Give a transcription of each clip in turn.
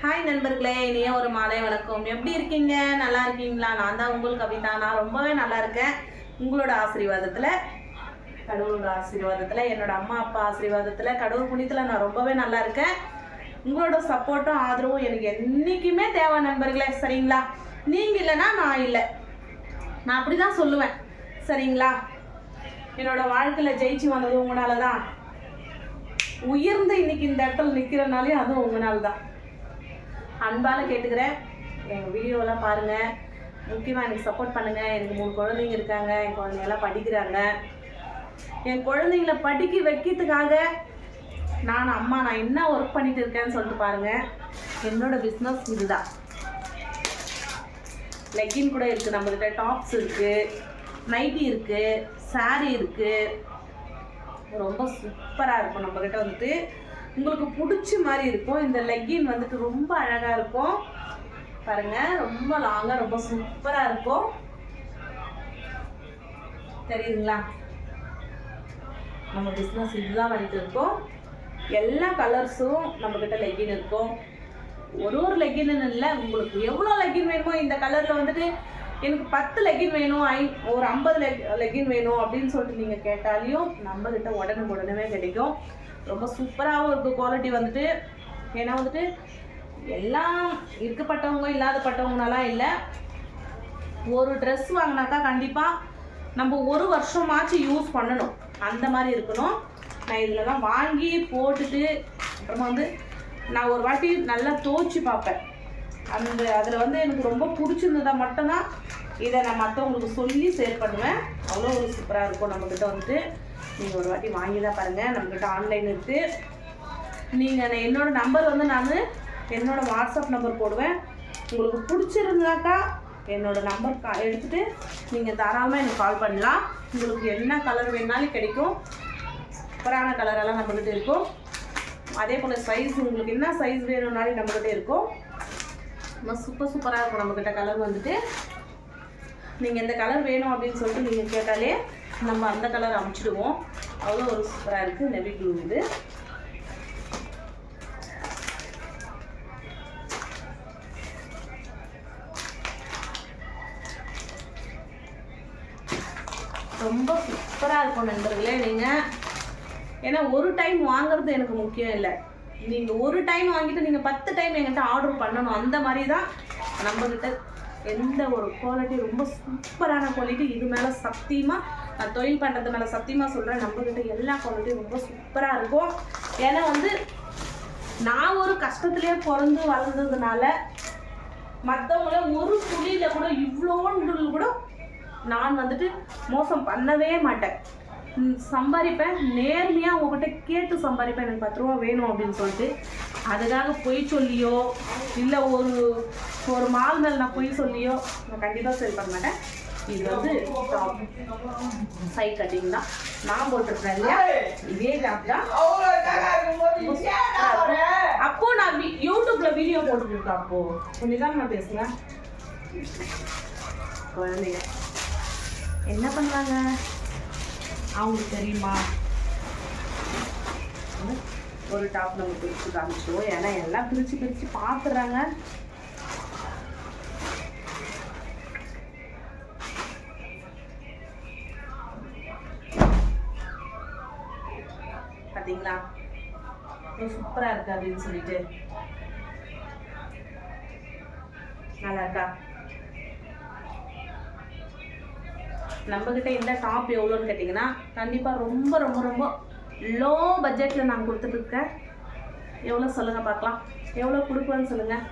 Hi நண்பர்களே, இனிய ஒரு மாலை வணக்கம். எப்படி இருக்கீங்க? நல்லா இருக்கீங்களா? நான் தான் உங்கள் கவிதா. நான் ரொம்பவே நல்லா இருக்கேன். உங்களோட ஆசீர்வாதத்தில், கடவுளோட ஆசீர்வாதத்தில், என்னோட அம்மா அப்பா ஆசீர்வாதத்தில், கடவுள் புண்ணியத்தில் நான் ரொம்பவே நல்லா இருக்கேன். உங்களோட சப்போர்ட்டும் ஆதரவும் எனக்கு என்றைக்குமே தேவை நண்பர்களே, சரிங்களா? நீங்கள் இல்லைன்னா நான் இல்லை, நான் அப்படி தான் சொல்லுவேன், சரிங்களா? என்னோடய வாழ்க்கையில் ஜெயிச்சு வந்தது உங்களால தான். உயர்ந்து இன்னைக்கு இந்த இடத்துல நிற்கிறனாலே அதுவும் உங்களால தான். அன்பால் கேட்டுக்கிறேன், எங்கள் வீடியோவெல்லாம் பாருங்கள், முக்கியமாக எனக்கு சப்போர்ட் பண்ணுங்கள். எனக்கு 3 குழந்தைங்க இருக்காங்க. என் குழந்தைங்கெல்லாம் படிக்கிறாங்க. என் குழந்தைங்கள படிக்க வைக்கிறதுக்காக நான் என்ன ஒர்க் பண்ணிட்டு இருக்கேன்னு சொல்லிட்டு பாருங்கள். என்னோடய பிஸ்னஸ் இதுதான். லெக்கின் கூட இருக்குது நம்மக்கிட்ட, டாப்ஸ் இருக்குது, நைட்டி இருக்குது, சாரீ இருக்குது. ரொம்ப சூப்பராக இருக்கும். நம்மக்கிட்ட வந்துட்டு உங்களுக்கு பிடிச்ச மாதிரி இருக்கும். இந்த லெக்கின் வந்துட்டு ரொம்ப அழகாக இருக்கும் பாருங்கள், ரொம்ப லாங்காக ரொம்ப சூப்பராக இருக்கும். தெரியுதுங்களா? நம்ம பிஸ்னஸ் இதுதான் பண்ணிட்டு இருக்கோம். எல்லா கலர்ஸும் நம்மக்கிட்ட லெக்கின் இருக்கும். ஒரு லெக்கின்னு இல்லை, உங்களுக்கு எவ்வளோ லெக்கின் வேணுமோ, இந்த கலரில் வந்துட்டு எனக்கு 10 லெக்கின் வேணும், ஒரு 50 லெக்கின் வேணும் அப்படின்னு சொல்லிட்டு நீங்கள் கேட்டாலையும் நம்மக்கிட்ட உடனே கிடைக்கும். ரொம்ப சூப்பராகவும் இருக்குது குவாலிட்டி வந்துட்டு. ஏன்னா வந்துட்டு எல்லாம் இருக்கப்பட்டவங்க இல்லாதப்பட்டவங்கனாலாம் இல்லை. ஒரு ட்ரெஸ் வாங்கினாக்கா கண்டிப்பாக நம்ம 1 வருஷமாச்சு யூஸ் பண்ணணும், அந்த மாதிரி இருக்கணும். நான் இதில் தான் வாங்கி போட்டுட்டு அப்புறமா வந்து நான் ஒரு வாட்டி நல்லா துவைச்சி பார்ப்பேன். அதில் வந்து எனக்கு ரொம்ப பிடிச்சிருந்ததா மட்டும்தான் இதை நான் மற்றவங்களுக்கு சொல்லி சேல் பண்ணுவேன். அவ்வளோ ஒரு சூப்பராக இருக்கும். நம்மக்கிட்ட வந்துட்டு நீங்கள் ஒரு வாட்டி வாங்கி தான் பாருங்கள். நம்மக்கிட்ட ஆன்லைன் இருக்குது. நீங்கள் என்னோடய நம்பர் வந்து நான் என்னோடய வாட்ஸ்அப் நம்பர் போடுவேன். உங்களுக்கு பிடிச்சிருந்தாக்கா என்னோடய நம்பர் எடுத்துகிட்டு நீங்கள் தாராளமாக எனக்கு கால் பண்ணலாம். உங்களுக்கு என்ன கலர் வேணுனாலும் கிடைக்கும். சூப்பரான கலரெல்லாம் நம்மக்கிட்ட இருக்கும். அதே போல் சைஸ், உங்களுக்கு என்ன சைஸ் வேணும்னாலும் நம்மக்கிட்ட இருக்கும். நம்ம சூப்பராக இருக்கும். நம்மக்கிட்ட கலர் வந்துட்டு நீங்கள் எந்த கலர் வேணும் அப்படின்னு சொல்லிட்டு நீங்கள் கேட்டாலே நம்ம அந்த கலர் அமைச்சிடுவோம். அவ்வளோ ஒரு சூப்பராக இருக்குது. நெவி ப்ளூ இது. ரொம்ப சூப்பராக இருக்கும் நண்பர்களே. நீங்கள் ஏன்னா ஒரு டைம் வாங்குறது எனக்கு முக்கியம் இல்லை. நீங்கள் ஒரு டைம் வாங்கிட்டு நீங்கள் 10 டைம் என்கிட்ட ஆர்டர் பண்ணணும். அந்த மாதிரி தான் நம்மக்கிட்ட எந்த ஒரு குவாலிட்டி, ரொம்ப சூப்பரான குவாலிட்டி. இது மேலே சத்தியமாக நான் தொழில் பண்ணுறது மேலே சத்தியமாக சொல்கிறேன், நம்மக்கிட்ட எல்லா குவாலிட்டியும் ரொம்ப சூப்பராக இருக்கும். ஏன்னா வந்து நான் ஒரு கஷ்டத்துலேயே பிறந்து வளர்ந்ததுனால மற்றவங்கள ஒரு துளியில் கூட இவ்வளோன்னு கூட நான் வந்துட்டு மோசம் பண்ணவே மாட்டேன். சம்பாதிப்பேன், நேர்மையாக உங்கள்கிட்ட கேட்டு சம்பாதிப்பேன். எனக்கு 10 ரூபா வேணும் அப்படின்னு சொல்லிட்டு அதுக்காக பொய் சொல்லியோ இல்லை ஒரு மால் மேல் நான் பொய் சொல்லியோ நான் கண்டிப்பாக சேல் பண்ண மாட்டேன். இது வந்து டாப் சைட் கட்டிங் தான் நான் போட்டிருக்கேன் இல்லையா, இதே டாப் தான். அப்போ நான் யூடியூப்ல வீடியோ போட்டுருக்கேன். அப்போ கொஞ்சம் தான் நான் பேசுனேன். குழந்தைங்க என்ன பண்ணுறாங்க அவங்களுக்கு தெரியுமா? ஒரு டாப் நம்ம பிரித்து காமிச்சிடுவோம். ஏன்னா எல்லாம் பிரித்து பார்த்துடுறாங்க. பார்த்தீங்களா சூப்பராக இருக்கு அப்படின்னு சொல்லிட்டு. நல்லா இருக்கா? நம்மக்கிட்ட இந்த டாப் எவ்வளோன்னு கேட்டிங்கன்னா கண்டிப்பாக ரொம்ப ரொம்ப ரொம்ப லோ பட்ஜெட்டில் நான் கொடுத்துட்ருக்கேன். எவ்வளோ சொல்லுங்கள் பார்க்கலாம், எவ்வளோ கொடுக்குவேன்னு சொல்லுங்கள்.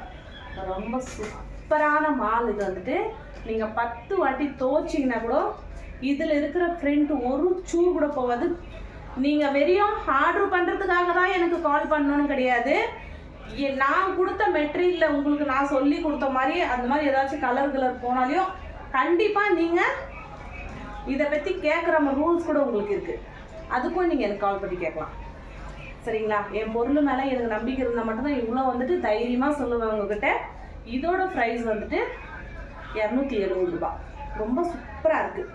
ரொம்ப சூப்பரான மால் இது வந்துட்டு. நீங்கள் 10 வாட்டி துவைச்சிங்கன்னா கூட இதில் இருக்கிற ஃப்ரெண்ட் ஒரு சூ கூட போகாது. நீங்கள் வெறியும் ஆர்டர் பண்ணுறதுக்காக தான் எனக்கு கால் பண்ணணும்னு கிடையாது. நான் கொடுத்த மெட்டீரியலில் உங்களுக்கு நான் சொல்லி கொடுத்த மாதிரி அந்த மாதிரி ஏதாச்சும் கலர் போனாலையும் கண்டிப்பாக நீங்கள் இதை பற்றி கேட்குற ரூல்ஸ் கூட உங்களுக்கு இருக்குது. அதுக்கும் நீங்கள் எனக்கு கால் பண்ணி கேட்கலாம், சரிங்களா? என் பொருள் மேலே எனக்கு நம்பிக்கை இருந்தால் மட்டும்தான் இவ்வளோ வந்துட்டு தைரியமாக சொல்லுவேன் உங்ககிட்ட. இதோட ப்ரைஸ் வந்துட்டு 270 ரூபா. ரொம்ப சூப்பராக இருக்குது.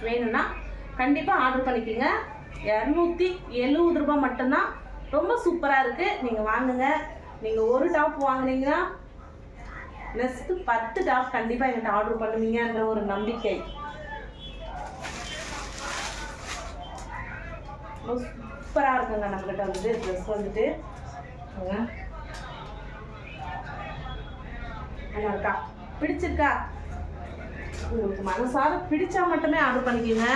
வேணும்னா கண்டிப்பாக ஆர்டர் பண்ணிக்கோங்க. 270 ரூபா மட்டும்தான். ரொம்ப சூப்பராக இருக்குது. நீங்கள் வாங்குங்க. நீங்கள் ஒரு டாப் வாங்கினீங்கன்னா நெக்ஸ்ட்டு 10 டாப் கண்டிப்பாக என்கிட்ட ஆர்டர் பண்ணுவீங்கன்ற ஒரு நம்பிக்கை. ரொம்ப சூப்பராக இருக்குங்க நம்மகிட்ட வந்து ட்ரெஸ் வந்துட்டு. நல்லா இருக்கா? பிடிச்சிருக்கா? உங்களுக்கு மனசார பிடிச்சா மட்டுமே ஆர்டர் பண்ணிக்கோங்க.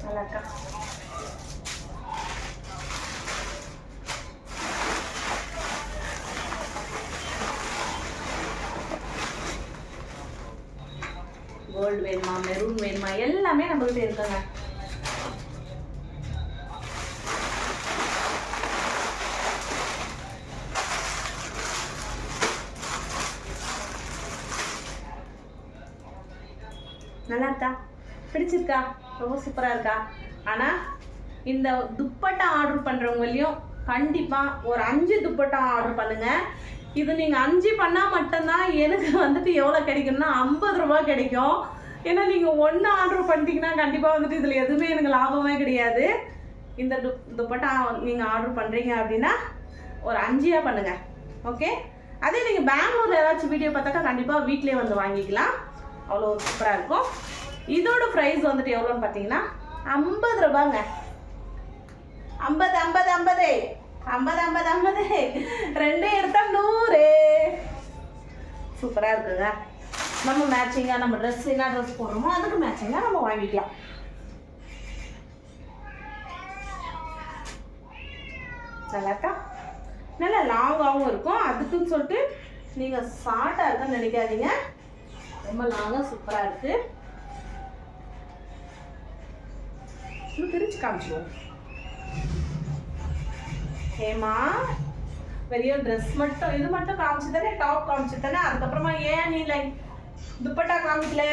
நல்லா இருக்கா? கோல்டு வேணுமா, மெரூன் வேணுமா, எல்லாமே நம்மகிட்ட இருக்குங்க. நல்லா இருக்கா? பிடிச்சிருக்கா? ரொம்ப சூப்பராக இருக்கா? ஆனால் இந்த துப்பட்டா ஆர்டர் பண்ணுறவங்களையும் கண்டிப்பாக ஒரு 5 துப்பட்டா ஆர்டர் பண்ணுங்கள். இது நீங்கள் 5 பண்ணால் மட்டும்தான் எனக்கு வந்துட்டு எவ்வளோ கிடைக்கும்னா 50 ரூபா கிடைக்கும். ஏன்னா நீங்கள் 1 ஆர்டர் பண்ணிட்டீங்கன்னா கண்டிப்பாக வந்துட்டு இதில் எதுவுமே எனக்கு லாபமே கிடையாது. இந்த துப்பட்டா நீங்கள் ஆர்டர் பண்ணுறீங்க அப்படின்னா ஒரு 5 பண்ணுங்கள். ஓகே. அதே நீங்கள் பெங்களூரில் ஏதாச்சும் வீடியோ பார்த்தாக்கா கண்டிப்பாக வீட்டிலே வந்து வாங்கிக்கலாம். அவ்வளோ சூப்பராக இருக்கும். இதோட ப்ரைஸ் வந்துட்டு எவ்வளோன்னு பார்த்தீங்கன்னா 50 ரூபாங்க. 50 50 50 50 50 50 ரெண்டே எடுத்தா 100. சூப்பராக இருக்குங்க. நம்ம மேட்சிங்காக நம்ம ட்ரெஸ் என்ன ட்ரெஸ் போடுறோமோ அதுக்கு மேட்சிங்காக நம்ம வாங்கிக்கலாம். நல்லாக்கா? நல்லா லாங்காகவும் இருக்கும். அதுக்குன்னு சொல்லிட்டு நீங்கள் ஷார்ட்டாக இருக்குன்னு நினைக்காதீங்க. ரொம்ப லாங்காக சூப்பராக இருக்குது. இன்னும் பிரிச்சு காமிச்சிடுவோம். ஏமா பெரிய ட்ரெஸ் மட்டும் இது மட்டும் காமிச்சு தானே, டாப் காமிச்சு தானே, அதுக்கப்புறமா ஏன் நீ லைக் துப்பட்டா காமிக்கல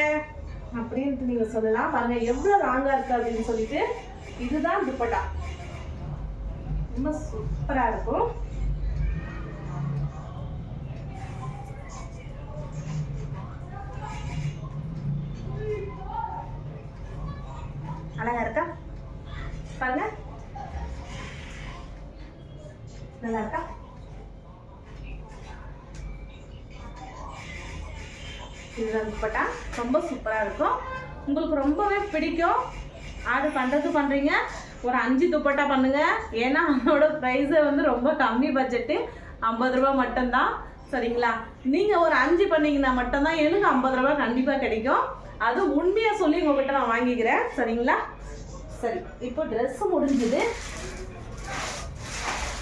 அப்படின்ட்டு நீங்கள் சொல்லலாம். பாருங்க எவ்வளோ லாங்காக இருக்குது அப்படின்னு சொல்லிட்டு. இதுதான் துப்பட்டா. ரொம்ப சூப்பராக இருக்கும். அழகா இருக்கா? பாருங்க நல்லா இருக்கா? இதுதான் துப்பட்டா. ரொம்ப சூப்பராக இருக்கும். உங்களுக்கு ரொம்பவே பிடிக்கும். ஆர்டர் பண்ணுறீங்க. ஒரு 5 துப்பட்டா பண்ணுங்கள். ஏன்னா அதோட ப்ரைஸை வந்து ரொம்ப கம்மி பட்ஜெட்டு, 50 ரூபா மட்டும்தான். சரிங்களா? நீங்கள் ஒரு 5 பண்ணிங்கன்னா மட்டும்தான் எனக்கு 50 ரூபா கண்டிப்பாக கிடைக்கும். அது உண்மையாக சொல்லி உங்கள்கிட்ட நான் வாங்கிக்கிறேன். சரிங்களா? சரி, இப்போ ட்ரெஸ்ஸு முடிஞ்சுது.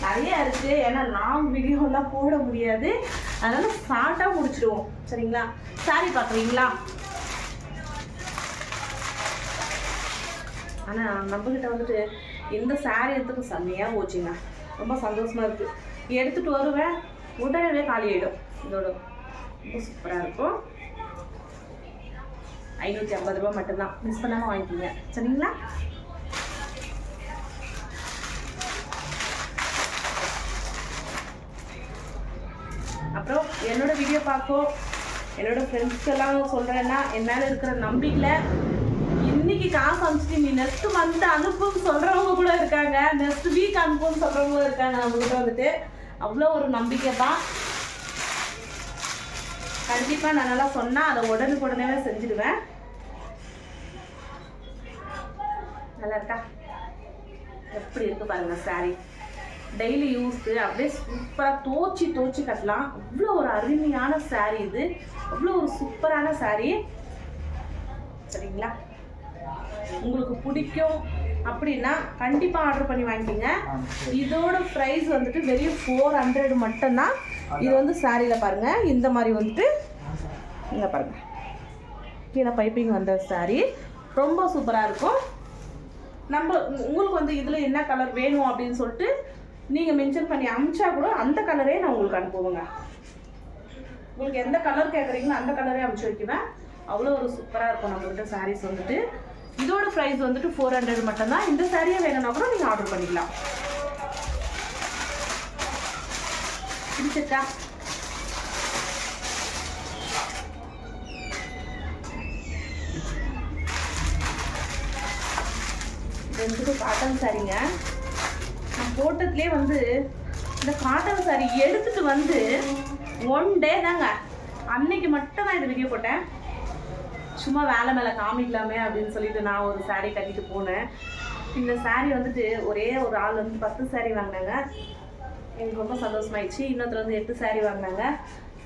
நிறைய இருக்குது. ஏன்னா லாங் வீடியோலாம் போட முடியாது. அதனால் ஷார்ட்டாக முடிச்சிடுவோம். சரிங்களா? சாரி பார்க்குறீங்களா? ஆனால் நம்மக்கிட்ட வந்துட்டு இந்த சாரி எடுத்துக்கு செம்மையாக போச்சுங்க. ரொம்ப சந்தோஷமாக இருக்குது. எடுத்துகிட்டு வருவேன், உடனே காலி ஆகிடும். இதோட ரொம்ப சூப்பராக இருக்கும். 550 ரூபா மட்டும்தான். மிஸ் பண்ணாமல் வாங்கிக்கோங்க. சரிங்களா? அப்புறம் என்னோட வீடியோ பார்க்கும் என்னோட ஃப்ரெண்ட்ஸ்க்கெல்லாம் சொல்கிறேன்னா என் மேலே இருக்கிற நம்பிக்கையில் இன்னைக்கு காசு அனுப்பிச்சிட்டு நீ நெக்ஸ்ட் மந்த் அனுப்புன்னு சொல்கிறவங்க கூட இருக்காங்க. நெக்ஸ்ட் வீக் அனுப்புன்னு சொல்கிறவங்க இருக்காங்க. நம்மகிட்ட வந்துட்டு அவ்வளோ ஒரு நம்பிக்கை தான். கண்டிப்பாக நான் நல்லா சொன்னால் அதை உடனே செஞ்சுடுவேன். நல்லா இருக்கா? எப்படி இருக்குது பாருங்கள் சாரி. டெய்லி யூஸ்க்கு அப்படியே சூப்பராக தோச்சி கட்டலாம். அவ்வளோ ஒரு அருமையான சாரீ இது. அவ்வளோ ஒரு சூப்பரான சாரீ. சரிங்களா? உங்களுக்கு பிடிக்கும் அப்படின்னா கண்டிப்பாக ஆர்டர் பண்ணி வாங்கிக்கோங்க. இதோட ப்ரைஸ் வந்துட்டு வெறும் 400 மட்டும்தான். இது வந்து சாரியில் பாருங்கள் இந்த மாதிரி வந்துட்டு இங்கே பாருங்கள் கீழே பைப்பிங் வந்த சாரீ ரொம்ப சூப்பராக இருக்கும். உங்களுக்கு வந்து இதில் என்ன கலர் வேணும் அப்படின்னு சொல்லிட்டு நீங்கள் மென்ஷன் பண்ணி அமிச்சா கூட அந்த கலரே நான் உங்களுக்கு அனுப்புவேங்க. உங்களுக்கு எந்த கலர் கேட்குறீங்களோ அந்த கலரே அனுப்பிச்சி வைக்குவேன். அவ்வளோ ஒரு சூப்பராக இருக்கும் நம்மகிட்ட சாரீஸ் வந்துட்டு. இதோட ப்ரைஸ் வந்துட்டு 400 மட்டும்தான். இந்த சாரியே வேணும்னா கூட நீங்கள் ஆர்டர் பண்ணிக்கலாம். பிடிச்சிருக்கா? ரெண்டுக்கு காட்டன் சாரீங்க. நான் போட்டதுலேயே வந்து இந்த காட்டன் சாரீ எடுத்துகிட்டு வந்து 1 டே தாங்க, அன்னைக்கு மட்டும் நான் இது வீடியோ போட்டேன். சும்மா வேலை மேலே காமிக்கலாமே அப்படின்னு சொல்லிட்டு நான் ஒரு சாரீ கட்டிட்டு போனேன். இந்த சாரீ வந்துட்டு ஒரே ஒரு ஆள் வந்து 10 சாரீ வாங்கினாங்க. எனக்கு ரொம்ப சந்தோஷமாயிடுச்சு. இன்னொருத்தர் வந்து 8 சாரீ வாங்கினாங்க.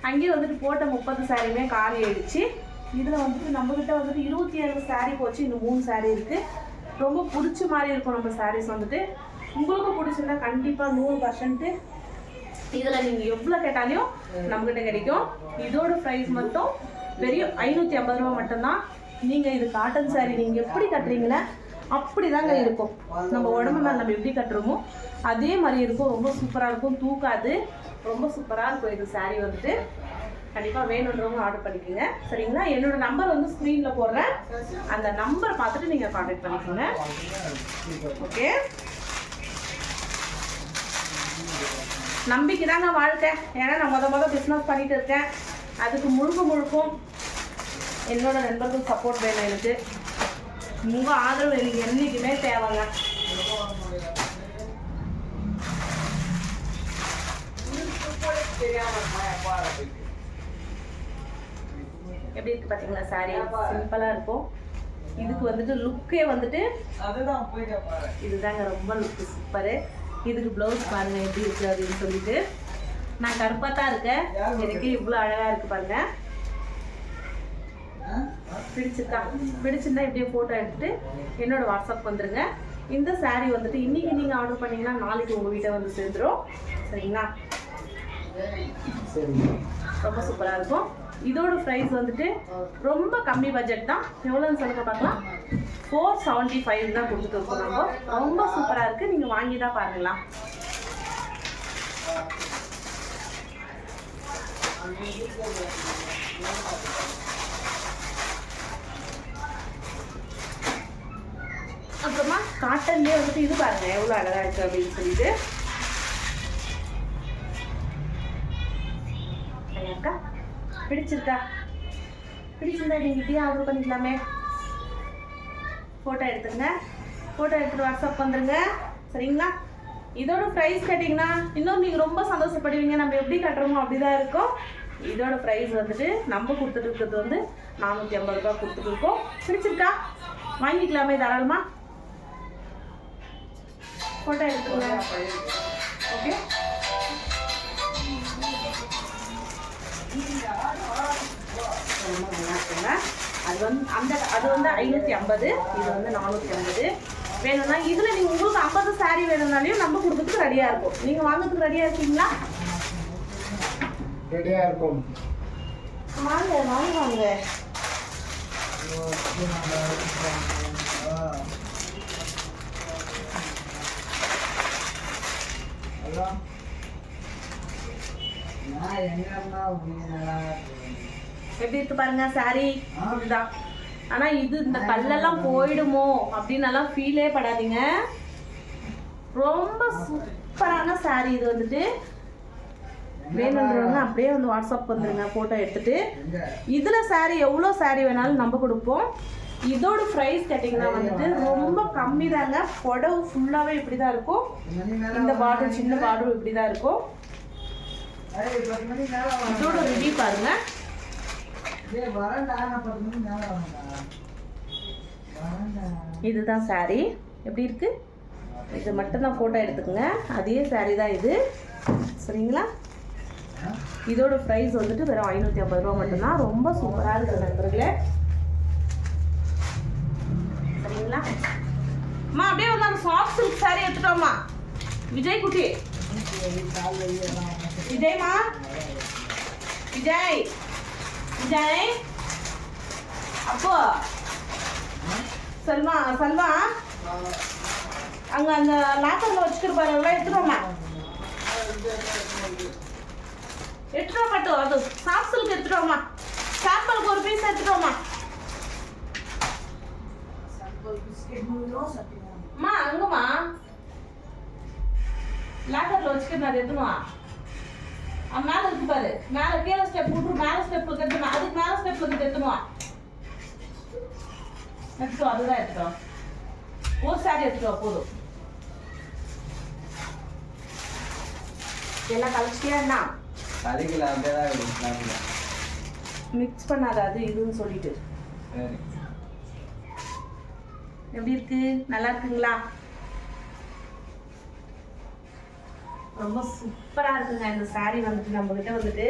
அங்கேயே வந்துட்டு போட்ட 30 சாரியுமே காலி ஆயிடுச்சு. இதில் வந்துட்டு நம்மக்கிட்ட வந்துட்டு 27 சாரீ போச்சு. இன்னும் 3 சாரீ இருக்குது. ரொம்ப பிடிச்ச மாதிரி இருக்கும் நம்ம சாரீஸ் வந்துட்டு. உங்களுக்கு பிடிச்சிருந்தா கண்டிப்பாக 100% இதில் நீங்கள் எவ்வளோ கேட்டாலையும் நம்மக்கிட்ட கிடைக்கும். இதோட ப்ரைஸ் மட்டும் வெறும் 550 ரூபா மட்டும்தான். நீங்கள் இது காட்டன் சாரீ நீங்கள் எப்படி கட்டுறீங்களே அப்படி தாங்க இருக்கும். நம்ம உடம்பு மேலே நம்ம எப்படி கட்டுறோமோ அதே மாதிரி இருக்கும். ரொம்ப சூப்பராக இருக்கும், தூக்காது, ரொம்ப சூப்பராக இருக்கும். இது சாரீ வந்துட்டு கண்டிப்பாக வேணுன்றவங்க ஆர்டர் பண்ணிக்கோங்க. சரிங்களா? என்னோட நம்பர் வந்து ஸ்க்ரீனில் போடுறேன். அந்த நம்பரை பார்த்துட்டு நீங்கள் கான்டாக்ட் பண்ணிக்கோங்க. ஓகே, நம்பிக்கை தாங்க வாழ்க்கை. ஏன்னா நான் மொதல் பிஸ்னஸ் பண்ணிட்டு இருக்கேன். அதுக்கு முழுக்கும் என்னோட நண்பர்கள் சப்போர்ட் வேணும். எனக்கு உங்கள் ஆதரவு எனக்கு என்றைக்குமே தேவைங்க. எப்படி இருக்கு பார்த்தீங்களா? சாரீ சிம்பிளாக இருக்கும். இதுக்கு வந்துட்டு லுக்கே வந்துட்டு இதுதாங்க, ரொம்ப லுக்கு சூப்பரு. இதுக்கு ப்ளவுஸ் பாருங்க எப்படி இருக்கு அப்படின்னு சொல்லிட்டு. நான் கருப்பாக தான் இருக்கேன், எனக்கு இவ்வளோ அழகாக இருக்கு பாருங்க. பிடிச்சிருந்தா இப்படியே ஃபோட்டோ எடுத்துட்டு என்னோட வாட்ஸ்அப் வந்துருங்க. இந்த சாரீ வந்துட்டு இன்னைக்கு நீங்கள் ஆர்டர் பண்ணீங்கன்னா நாளைக்கு உங்கள் வீட்டை வந்து சேர்ந்துடும். சரிங்களா? ரொம்ப சூப்பராக இருக்கும். இதோட ப்ரைஸ் வந்துட்டு ரொம்ப கம்மி பட்ஜெட் தான். எவ்வளோன்னு சொல்லுங்க பார்க்கலாம். 475 தான் கொடுத்துட்டு இருக்கோம். நம்ம ரொம்ப சூப்பராக இருக்குது. நீங்கள் வாங்கி தான் பாருங்களா. அப்புறமா காட்டன்லேயே வந்துட்டு இது பாருங்க எவ்வளோ அழகாக இருக்குது அப்படின்னு சொல்லிட்டு. அக்கா பிடிச்சிருந்தா நீங்கள் இப்படியே ஆர்டர் பண்ணிக்கலாமே. ஃபோட்டோ எடுத்துங்க, ஃபோட்டோ எடுத்துகிட்டு வாட்ஸ்அப் வந்துடுங்க. சரிங்களா? இதோட ப்ரைஸ் கேட்டிங்கன்னா இன்னும் நீங்கள் ரொம்ப சந்தோஷப்படுவீங்க. நம்ம எப்படி கட்டுறோமோ அப்படி தான் இருக்கும். இதோட ப்ரைஸ் வந்துட்டு நம்ம கொடுத்துட்டு இருக்கிறது வந்து 450 ரூபா கொடுத்துட்டு இருக்கோம். பிடிச்சிருக்கா? வாங்கிக்கலாமே தாராளமாக. ஃபோட்டோ எடுத்துங்க. ஓகே, அது வந்து 550, இது வந்து 450 வேணும்னா. இதில் நீங்கள் உங்களுக்கு 50 சாரீ வேணும்னாலையும் நம்ம கொடுக்கறதுக்கு ரெடியாக இருக்கும். நீங்கள் வாங்கிறதுக்கு ரெடியாக இருக்கீங்களா? ரெடியாக இருக்கும். வாங்க வாங்க. எப்படி இருக்கு பாருங்க சாரி. இதுதான். ஆனா இது இந்த கல்லெல்லாம் போயிடுமோ அப்படின்னு எல்லாம் ஃபீலே படாதீங்க. ரொம்ப சூப்பரான சாரி. இது வந்துட்டு வேணுன்றவங்க அப்படியே வந்து வாட்ஸ்அப் வந்துருங்க, ஃபோட்டோ எடுத்துட்டு. இதுல சாரி எவ்வளோ சாரி வேணாலும் நம்ம கொடுப்போம். இதோட ப்ரைஸ் கேட்டிங்கன்னா வந்துட்டு ரொம்ப கம்மி தாங்க. புடவை ஃபுல்லாகவே இப்படி தான் இருக்கும். இந்த பார்டர், சின்ன பார்டர் இப்படி தான் இருக்கும். இதோட ரிவ்யூ பாருங்க. இதுதான் சாரி. எப்படி இருக்கு? இது மட்டும்தான் ஃபோட்டோ எடுத்துக்கோங்க. அதே சாரி தான் இது. சரிங்களா? இதோட ப்ரைஸ் வந்துட்டு வெறும் 550 ரூபா மட்டும்தான். ரொம்ப சூப்பராக இருக்குது நண்பர்களே. சரிங்களா? அம்மா அப்படியே வந்து அந்த சாஃப்ட் சில்க் சாரி எடுத்துட்டோம்மா. விஜய் குட்டி, விஜய்மா, விஜய் விஜய் அப்போ செல்வா செல்வா அங்கே அந்த லாக்கரில் வச்சுக்கிற பாரு, அதெல்லாம் எடுத்துட்டோம்மா. எடுத்துட்டோம் மட்டும். அது சாஃப்ட் சில்க் எடுத்துட்டோம்மா. சாம்பிளுக்கு ஒரு பீஸ் எடுத்துட்டோம்மா. அம்மா அங்கம்மா லாக்கரில் வச்சுக்கிட்டு அது எடுத்துமா. மேலே இருக்கு பாரு, மேலே கீழே ஸ்டெப் விட்டுரு. மேலே ஸ்டெப்பில் கட்டணும், அதுக்கு மேலே ஸ்டெப்பில் எடுத்துமா. எடுத்துட்டோம், அதுதான் எடுத்துட்டோம். ஒரு சாரி எடுத்துட்டு போதும். எல்லாம் கலச்சிட்டியா என்ன? கறிக்கல அப்படியே தான் இருக்கு. மிக்ஸ் பண்ணாத அது இதுன்னு சொல்லிட்டு. சரி. எப்படி இருக்கு? நல்லா இருக்குங்களா? ரொம்ப சூப்பராக இருக்குங்க இந்த சாரீ வந்துட்டு. நம்மக்கிட்ட வந்துட்டு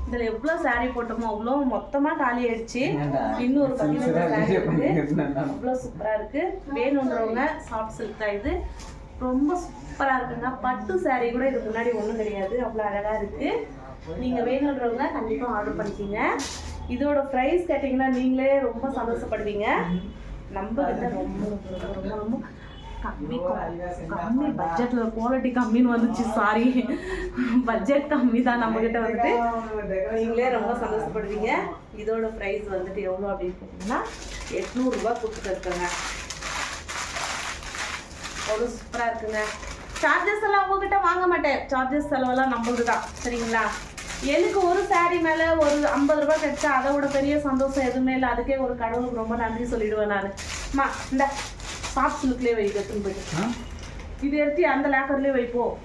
இதில் எவ்வளோ சாரீ போட்டோமோ அவ்வளோ மொத்தமாக காலி ஆயிடுச்சு. இன்னும் ஒரு 15 சாரீ இருக்குது. அவ்வளோ சூப்பராக இருக்குது. வேணுன்றவங்க சாஃப்ட் சில்க் தான் இது. ரொம்ப சூப்பராக இருக்குங்க. பட்டு சாரீ கூட இதுக்கு முன்னாடி ஒன்றும் கிடையாது. அவ்வளோ அழகாக இருக்குது. நீங்கள் வேணுன்றவங்க கண்டிப்பாக ஆர்டர் பண்ணிக்கிங்க. இதோட ப்ரைஸ் கேட்டிங்கன்னா நீங்களே ரொம்ப சந்தோஷப்படுவீங்க. நம்ம கிட்ட ரொம்ப ரொம்ப ரொம்ப ரொம்ப கம்மி பட்ஜெட்டில் குவாலிட்டி கம்மின்னு வந்துச்சு. சாரி, பட்ஜெட் கம்மி தான். நம்மக்கிட்ட வந்துட்டு நீங்களே ரொம்ப சந்தோஷப்படுவீங்க. இதோட ப்ரைஸ் வந்துட்டு எவ்வளோ அப்படின்னு பார்த்தீங்கன்னா 800 ரூபா கொடுத்துருக்குங்க. அவ்வளோ சூப்பராக இருக்குங்க. சார்ஜஸ் எல்லாம் உங்ககிட்ட வாங்க மாட்டேன். சார்ஜஸ் செலவெல்லாம் நம்மளுக்கு தான். சரிங்களா? எனக்கு ஒரு சாரீ மேலே ஒரு 50 ரூபா கிடைச்சா அதை விட பெரிய சந்தோஷம் எதுவுமே இல்லை. அதுக்கே ஒரு கடவுளுக்கு ரொம்ப நன்றி சொல்லிடுவேன் நான். அம்மா இந்த சாஃப்ட் சில்க்லேயே வை, எடுத்துன்னு போயிட்டு இது எடுத்து அந்த லேக்கர்லேயே வைப்போம்.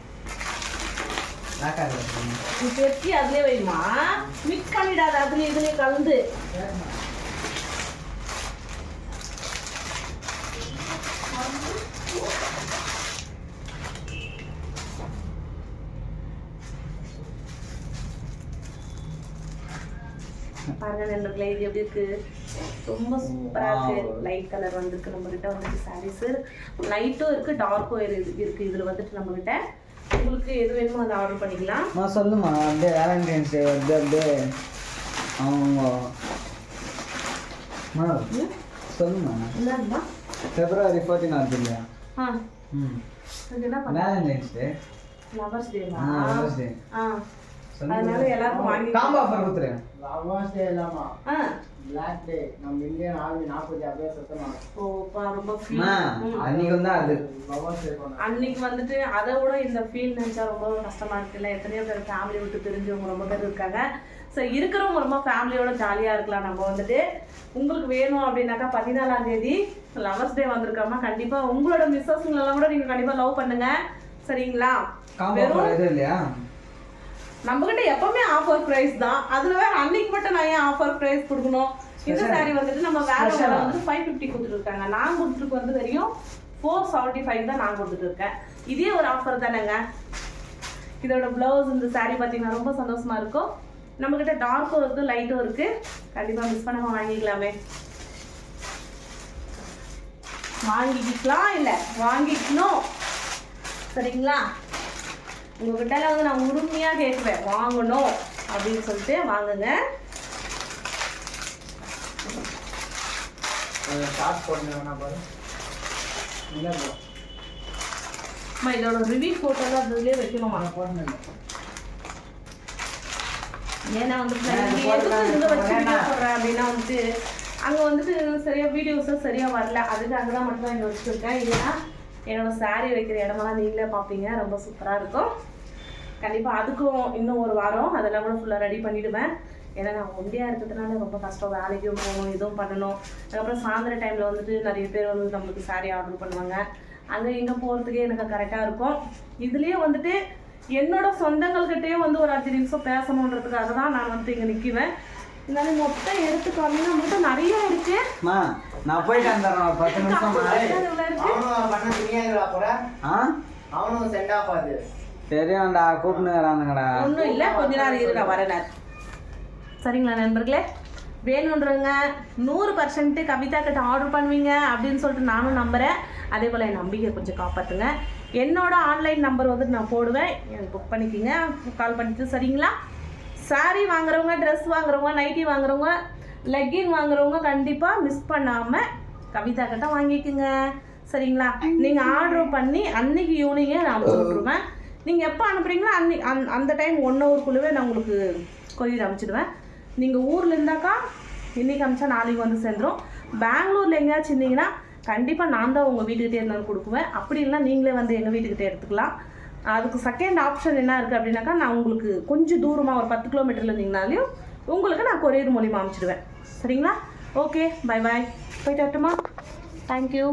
இது எடுத்து அதுலேயே வைமா, மிக்ஸ் பண்ணிடாத அதுலேயே இதுலேயே கலந்து. பாருங்க நண்பர்களே, இது எப்படி இருக்கு? ரொம்ப சூப்பரா இருக்கு. லைட் கலர் வந்துருக்கு. நம்ம கிட்ட வந்துட்டு சாரீஸ் லைட்டும் இருக்கு, டார்க்கும் இருக்கு. இதுல வந்துட்டு நம்ம கிட்ட உங்களுக்கு எது வேணுமோ அதை ஆர்டர் பண்ணிக்கலாம். சொல்லுமா, அப்படியே வேலண்டைன்ஸ் டே வந்து அப்படியே அவங்க சொல்லுமா. என்னம்மா February 14 வருது இல்லையா? வேலண்டைன்ஸ் டே, லவர்ஸ் டேவா? Lovers day. அதனால எல்லாரும் வாங்கி காம்போ ஆஃபர் கொடுத்துறேன். லவர்ஸ் டே இல்லாமா பிளாக் டே நம்ம இந்தியன் ஆர்மி 40 அப்படியே சுத்தமா. ஓப்பா ரொம்ப ஃபீல். அன்னைக்கு வந்து அது லவர்ஸ் டே அன்னைக்கு வந்துட்டு அதை விட இந்த ஃபீல் நினைச்சா ரொம்ப கஷ்டமா இருக்குல்ல. எத்தனையோ பேர் ஃபேமிலி விட்டு தெரிஞ்சவங்க ரொம்ப பேர் இருக்காங்க. ஸோ இருக்கிறவங்க ரொம்ப ஃபேமிலியோட ஜாலியாக இருக்கலாம். நம்ம வந்துட்டு உங்களுக்கு வேணும் அப்படின்னாக்கா 14ஆம் தேதி லவர்ஸ் டே வந்திருக்காம கண்டிப்பாக உங்களோட மிஸ்ஸஸ்ங்களெல்லாம் கூட நீங்கள் கண்டிப்பாக லவ் பண்ணுங்க. சரிங்களா? இல்லையா? நம்மகிட்ட எப்பவுமே ஆஃபர் பிரைஸ் தான். அதுல வேற அன்னைக்கு மட்டும் நான் ஏன் ஆஃபர் பிரைஸ் கொடுக்கணும்? இந்த சாரி வந்துட்டு நம்ம வேற வந்து 550 கொடுத்துட்டு இருக்காங்க. நான் கொடுத்துருக்கு வந்து தெரியும் 475 தான் நான் கொடுத்துட்டு இருக்கேன். இதே ஒரு ஆஃபர் தானேங்க. இதோட பிளவுஸ் இந்த சாரி பார்த்தீங்கன்னா ரொம்ப சந்தோஷமா இருக்கும். நம்ம கிட்ட டார்க்கும் இருக்கு, லைட்டும் இருக்கு. கண்டிப்பா மிஸ் பண்ணாம வாங்கிக்கலாமே. வாங்கிக்கலாம் இல்ல வாங்கிக்கணும். சரிங்களா? உங்ககிட்ட வந்து நான் உரிமையாக கேட்குவேன், வாங்கணும் அப்படின்னு சொல்லிட்டு வாங்குங்க. இதோட ரிவ்யூ ஃபோட்டோலாம் அதுலேயே வைக்கணுமா? ஏன்னா வந்துட்டு இங்கே வச்சு வீடியோ போடுறேன் அப்படின்னா வந்துட்டு அங்கே வந்துட்டு சரியாக வீடியோஸும் சரியாக வரல. அதுக்காக தான் மட்டும் தான் இங்கே வச்சுருக்கேன். இல்லைன்னா என்னோட சாரீ வைக்கிற இடமெல்லாம் நீங்களே பார்ப்பீங்க. ரொம்ப சூப்பராக இருக்கும். கண்டிப்பாக அதுக்கும் இன்னும் ஒரு வாரம் அதெல்லாம் கூட ஃபுல்லாக ரெடி பண்ணிவிடுவேன். ஏன்னா நான் ஒண்டியாக இருக்கிறதுனால ரொம்ப கஷ்டம். வேலைக்கும் போகணும், இதுவும் பண்ணணும். அதுக்கப்புறம் சாயந்தர டைமில் வந்துட்டு நிறைய பேர் வந்து நம்மளுக்கு சாரீ ஆர்டர் பண்ணுவாங்க. அங்கே இங்கே போகிறதுக்கே எனக்கு கரெக்டாக இருக்கும். இதுலேயே வந்துட்டு என்னோட சொந்தங்கள்கிட்டயும் வந்து ஒரு 5 நிமிஷம் பேசணுன்றதுக்காக தான் நான் வந்து இங்கே நிற்குவேன். இருந்தாலும் மொத்தம் எடுத்துக்காமீங்கன்னா நம்மகிட்ட நிறைய இருக்கு. நான் போயிட்டு வந்துடுறேன். 10 நிமிஷம் அவனும் சென்ட் ஆஃப் ஆகுது. தெரியும்டா, கூப்பிட்டுறானுங்கடா. ஒன்றும் இல்லை, கொஞ்ச நேரம் இரு, நான் வரேன். சரிங்களா நண்பர்களே? வேணுன்றவங்க 100% கவிதா கிட்ட ஆர்டர் பண்ணுவீங்க அப்படின்னு சொல்லிட்டு நானும் நம்புகிறேன். அதே போல் என் நம்பிக்கை கொஞ்சம் காப்பாற்றுங்க. என்னோட ஆன்லைன் நம்பர் வந்துட்டு நான் போடுவேன், எனக்கு புக் பண்ணிக்கிங்க, கால் பண்ணிட்டு. சரிங்களா? சாரீ வாங்குறவங்க, ட்ரெஸ் வாங்குறவங்க, நைட்டி வாங்குறவங்க, லெக்கின் வாங்குறவங்க கண்டிப்பாக மிஸ் பண்ணாமல் கவிதா கிட்ட வாங்கிக்குங்க. சரிங்களா? நீங்கள் ஆர்டர் பண்ணி அன்னைக்கு ஈவினிங்கே நான் விட்டுருவேன். நீங்கள் எப்போ அனுப்புகிறீங்களோ அந்த டைம் 1 ஹவருக்குள்ளவே நான் உங்களுக்கு கொரியர் அனுப்பிச்சிடுவேன். நீங்கள் ஊரில் இருந்தாக்கா இன்றைக்கி அனுப்பிச்சா நாளைக்கு வந்து சேர்ந்துடும். பெங்களூரில் எங்கேயாச்சும் இருந்தீங்கன்னா கண்டிப்பாக நான் தான் உங்கள் வீட்டுக்கிட்டே இருந்தாலும் கொடுக்குவேன். அப்படி இல்லைனா நீங்களே வந்து எங்கள் வீட்டுக்கிட்டே எடுத்துக்கலாம். அதுக்கு செகண்ட் ஆப்ஷன் என்ன இருக்குது அப்படின்னாக்கா, நான் உங்களுக்கு கொஞ்சம் தூரமாக ஒரு 10 கிலோமீட்டரில் இருந்தீங்கனாலையும் உங்களுக்கு நான் கொரியர் மூலிமா அனுப்பிச்சிடுவேன். சரிங்களா? ஓகே, பை பாய், போயிட்டு வரட்டுமா? தேங்க்யூ.